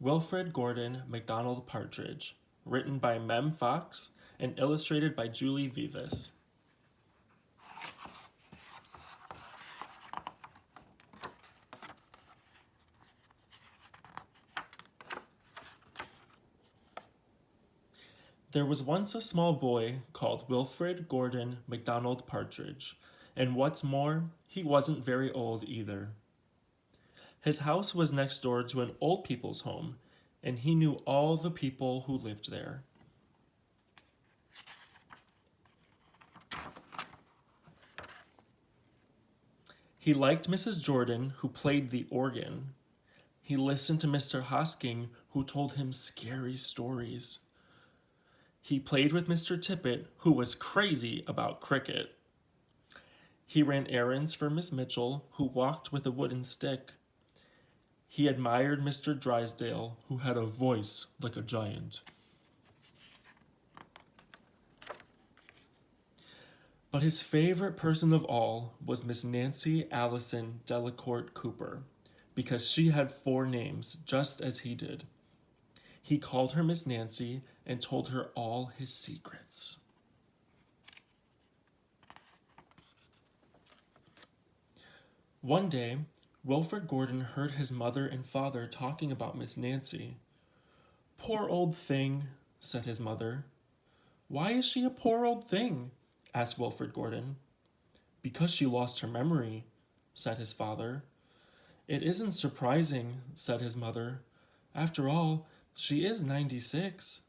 Wilfrid Gordon McDonald Partridge, written by Mem Fox and illustrated by Julie Vivas. There was once a small boy called Wilfrid Gordon McDonald Partridge, and what's more, he wasn't very old either. His house was next door to an old people's home, and he knew all the people who lived there. He liked Mrs. Jordan, who played the organ. He listened to Mr. Hosking, who told him scary stories. He played with Mr. Tippet, who was crazy about cricket. He ran errands for Miss Mitchell, who walked with a wooden stick. He admired Mr. Drysdale, who had a voice like a giant. But his favorite person of all was Miss Nancy Allison Delacourt Cooper, because she had 4 names, just as he did. He called her Miss Nancy and told her all his secrets. One day, Wilfrid Gordon heard his mother and father talking about Miss Nancy. "Poor old thing," said his mother. "Why is she a poor old thing?" asked Wilfrid Gordon. "Because she lost her memory," said his father. "It isn't surprising," said his mother. "After all, she is 96.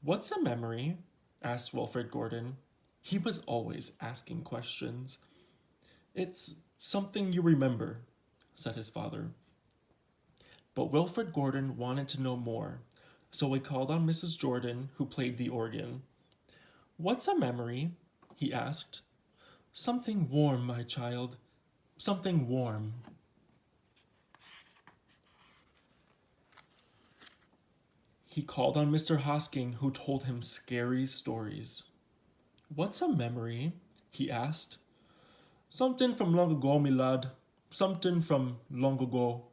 "What's a memory?" asked Wilfrid Gordon. He was always asking questions. "It's something you remember," said his father. But Wilfrid Gordon wanted to know more, so he called on Mrs. Jordan, who played the organ. "What's a memory?" he asked. "Something warm, my child, something warm." He called on Mr. Hosking, who told him scary stories. "What's a memory?" he asked. "Something from long ago, me lad. Something from long ago."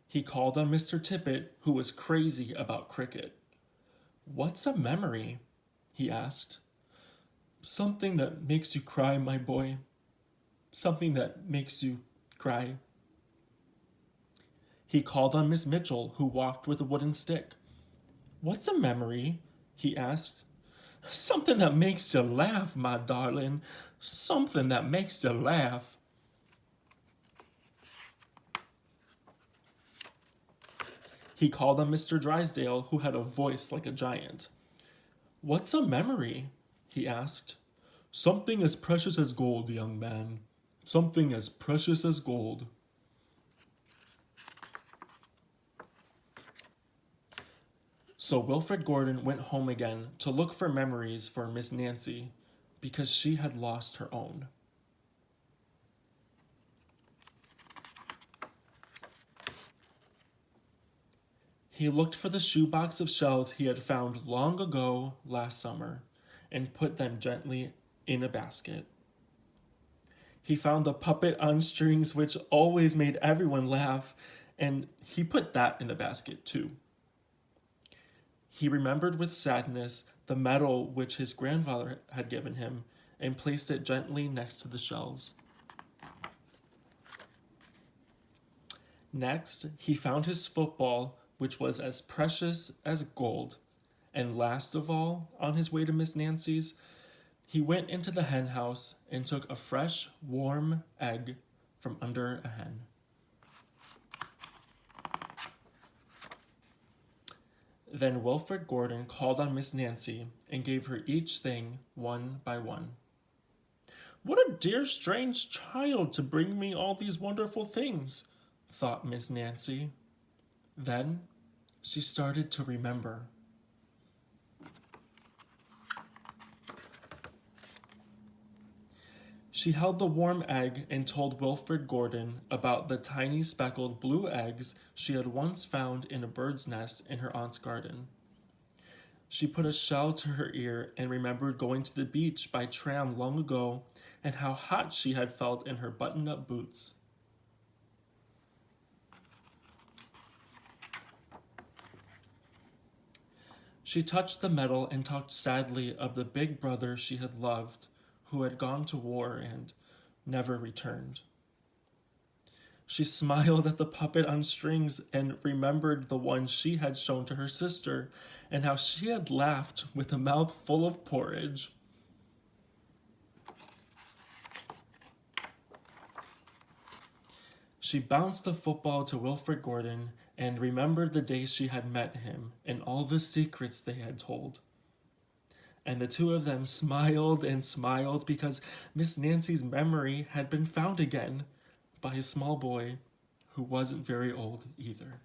He called on Mr. Tippet, who was crazy about cricket. "What's a memory?" he asked. "Something that makes you cry, my boy. Something that makes you cry." He called on Miss Mitchell, who walked with a wooden stick. "What's a memory?" he asked. "Something that makes you laugh, my darling. Something that makes you laugh." He called on Mr. Drysdale, who had a voice like a giant. "What's a memory?" he asked. "Something as precious as gold, young man. Something as precious as gold." So Wilfrid Gordon went home again to look for memories for Miss Nancy, because she had lost her own. He looked for the shoebox of shells he had found long ago last summer and put them gently in a basket. He found the puppet on strings which always made everyone laugh, and he put that in the basket too. He remembered with sadness the medal which his grandfather had given him and placed it gently next to the shells. Next, he found his football, which was as precious as gold. And last of all, on his way to Miss Nancy's, he went into the hen house and took a fresh, warm egg from under a hen. Then Wilfrid Gordon called on Miss Nancy and gave her each thing one by one. "What a dear strange child to bring me all these wonderful things," thought Miss Nancy. Then she started to remember. She held the warm egg and told Wilfrid Gordon about the tiny speckled blue eggs she had once found in a bird's nest in her aunt's garden. She put a shell to her ear and remembered going to the beach by tram long ago and how hot she had felt in her button-up boots. She touched the metal and talked sadly of the big brother she had loved, who had gone to war and never returned. She smiled at the puppet on strings and remembered the one she had shown to her sister and how she had laughed with a mouth full of porridge. She bounced the football to Wilfrid Gordon and remembered the day she had met him and all the secrets they had told. And the two of them smiled and smiled because Miss Nancy's memory had been found again by a small boy who wasn't very old either.